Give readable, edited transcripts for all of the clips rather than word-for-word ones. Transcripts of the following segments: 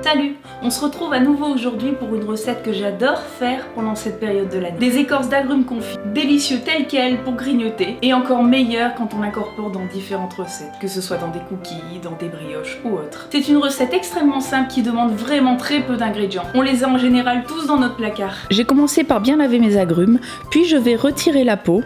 Salut! On se retrouve à nouveau aujourd'hui pour une recette que j'adore faire pendant cette période de l'année. Des écorces d'agrumes confits, délicieux tels quels pour grignoter et encore meilleurs quand on l'incorpore dans différentes recettes, que ce soit dans des cookies, dans des brioches ou autres. C'est une recette extrêmement simple qui demande vraiment très peu d'ingrédients. On les a en général tous dans notre placard. J'ai commencé par bien laver mes agrumes, puis je vais retirer la peau.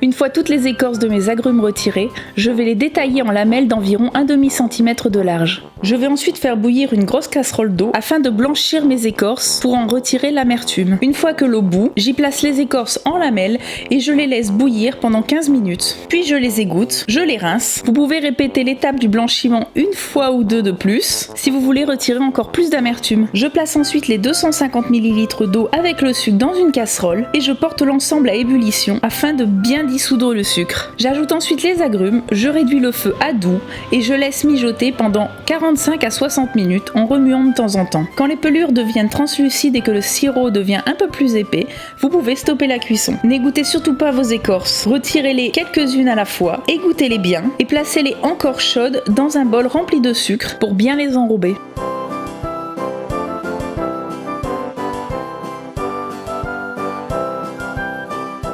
Une fois toutes les écorces de mes agrumes retirées, je vais les détailler en lamelles d'environ 1/2 cm de large. Je vais ensuite faire bouillir une grosse casserole d'eau afin de blanchir mes écorces pour en retirer l'amertume. Une fois que l'eau bout, j'y place les écorces en lamelles et je les laisse bouillir pendant 15 minutes. Puis je les égoutte, je les rince. Vous pouvez répéter l'étape du blanchiment une fois ou deux de plus si vous voulez retirer encore plus d'amertume. Je place ensuite les 250 ml d'eau avec le sucre dans une casserole et je porte l'ensemble à ébullition afin de bien dissoudre le sucre. J'ajoute ensuite les agrumes, je réduis le feu à doux et je laisse mijoter pendant 45 à 60 minutes en remuant de temps en temps. Quand les pelures deviennent translucides et que le sirop devient un peu plus épais, vous pouvez stopper la cuisson. N'égouttez surtout pas vos écorces, retirez-les quelques-unes à la fois, égouttez-les bien et placez-les encore chaudes dans un bol rempli de sucre pour bien les enrober.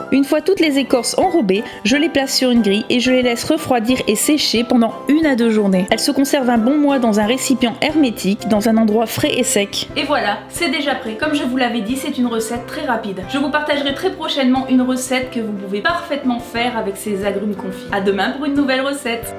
Une fois toutes les écorces enrobées, je les place sur une grille et je les laisse refroidir et sécher pendant 1 à 2 journées. Elles se conservent un bon mois dans un récipient hermétique, dans un endroit frais et sec. Et voilà, c'est déjà prêt. Comme je vous l'avais dit, c'est une recette très rapide. Je vous partagerai très prochainement une recette que vous pouvez parfaitement faire avec ces agrumes confits. À demain pour une nouvelle recette.